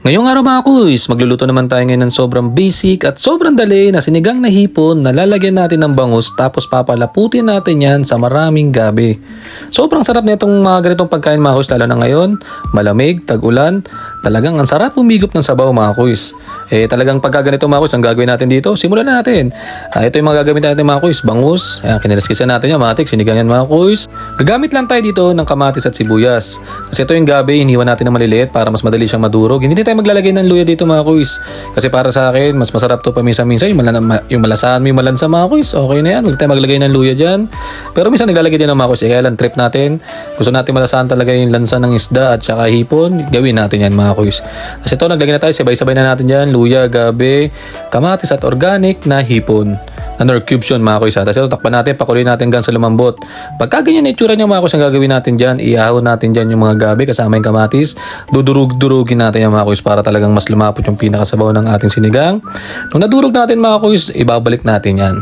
Ngayong araw mga kuys, magluluto naman tayo ngayon ng sobrang basic at sobrang dali na sinigang na hipon na lalagyan natin ng bangus tapos papalaputin natin yan sa maraming gabi. Sobrang sarap na itong mga ganitong pagkain mga kuys, lalo na ngayon, malamig, tag-ulan, talagang ang sarap humigop ng sabaw mga kuys. Talagang pagka ganito mga kuys, ang gagawin natin dito, simulan na natin. Ito yung mga gagawin natin mga kuys, bangus, kinalaskisan natin yan, matik, sinigang yan mga kuys. Gagamit lang tayo dito ng kamatis at sibuyas. Kasi ito yung gabi, iniwan natin ng maliliit para mas madali siyang madurog. Hindi tayo maglalagay ng luya dito mga kuys. Kasi para sa akin, mas masarap to paminsan-minsan. Yung malasahan mo yung malansa mga kuys, okay na yan. Huwag tayo maglagay ng luya dyan. Pero minsan naglalagay din ng mga kuys. Kaya lang trip natin. Gusto natin malasahan talaga yung lansa ng isda at saka hipon. Gawin natin yan mga kuys. Kasi ito, naglagay na tayo. Sabay-sabay na natin dyan. Luya, gabi, kamatis at organic na hipon. Nor cubes yun mga kuys. Tapos ito, takpan natin, pakuloy natin hanggang sa lumambot. Pagka ganyan itsura niya mga kuys, ang gagawin natin dyan, iahon natin dyan yung mga gabi kasama yung kamatis. Dudurug-durugin natin yung mga kuys para talagang mas lumapot yung pinakasabaw ng ating sinigang. Nung nadurog natin mga kuys, ibabalik natin yan.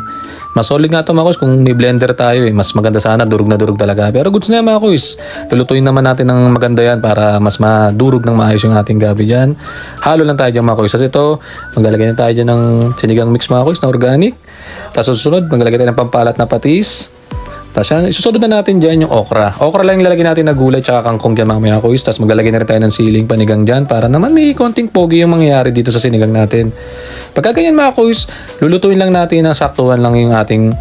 Mas solid nga ito mga kuys kung may blender tayo mas maganda sana, durug na durug talaga. Pero goods na yan mga kuys. Lulutuin naman natin ng maganda yan para mas madurog ng maayos yung ating gabi dyan. Halo lang tayo dyan mga kuys. Kasi ito, maglalagay na tayo dyan ng sinigang mix mga kuys na organic. Tapos susunod, maglalagay tayo ng pampalat na patis. Tapos yan, isusunod na natin dyan yung okra. Okra lang yung lalagay natin na gulay tsaka kangkong dyan mamaya kuys. Tapos maglalagay na rin tayo ng siling panigang dyan para naman may konting pogi yung mangyayari dito sa sinigang natin. Pagka ganyan mga kuys, lulutuin lang natin na saktuhan lang yung ating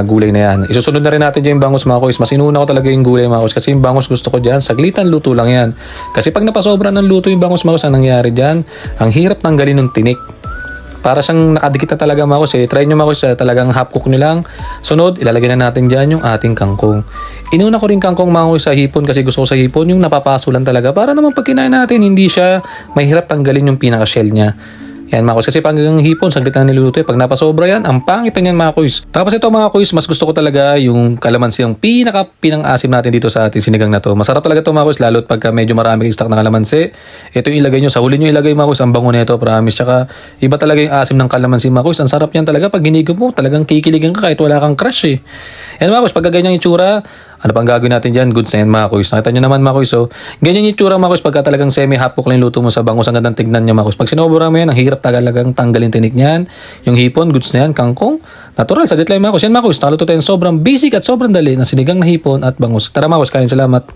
gulay na yan. Isusunod na rin natin dyan yung bangus mga kuys. Mas inuna ko talaga yung gulay mga kuys kasi yung bangus gusto ko dyan. Saglitan luto lang yan. Kasi pag napasobra ng luto yung bangus mga kuys, ang nangyayari dyan, ang hirap tanggalin ng tinik. Para siyang nakadikit na talaga mga kuys. Try nyo mga kuys, talagang half cook nyo lang. Sunod, ilalagay na natin dyan yung ating kangkong. Inuna ko rin kangkong mga kuys sa hipon kasi gusto ko sa hipon yung napapaso lang talaga. Para naman pag kinain natin, hindi siya mahirap tanggalin yung pinaka-shell niya. Yan mga kuys, kasi pag ang hipon, saglit na niluluto pag napasobra yan, ang pangit na yan mga kuys. Tapos ito mga kuys, mas gusto ko talaga yung kalamansi, yung pinang-asim natin dito sa ating sinigang na to. Masarap talaga ito mga kuys, lalo't pagka medyo marami kang stock ng kalamansi. Ito yung ilagay nyo, sa huli nyo ilagay mga kuys, ang bango nito, promise. Tsaka iba talaga yung asim ng kalamansi mga kuys, ang sarap yan talaga. Pag hinigop mo, talagang kikiligan ka kahit wala kang crush Yan mga kuys, pagka ganyang itsura, ano pang gagawin natin dyan? Goods na yan mga kuys. Nakita nyo naman mga kuys. So, ganyan yung itsura mga kuys pagka talagang semi-half cook lang yung luto mo sa bangus. Ang gandang tignan niya mga kuys. Pag sinobra mo yan, ang hirap talagang tanggalin tinik niyan. Yung hipon, goods na yan. Kangkong, natural. Saglit lang mga kuys. Yan mga kuys. Nakaluto tayo sobrang basic at sobrang dali na sinigang na hipon at bangus. Tara mga kuys, kain, salamat.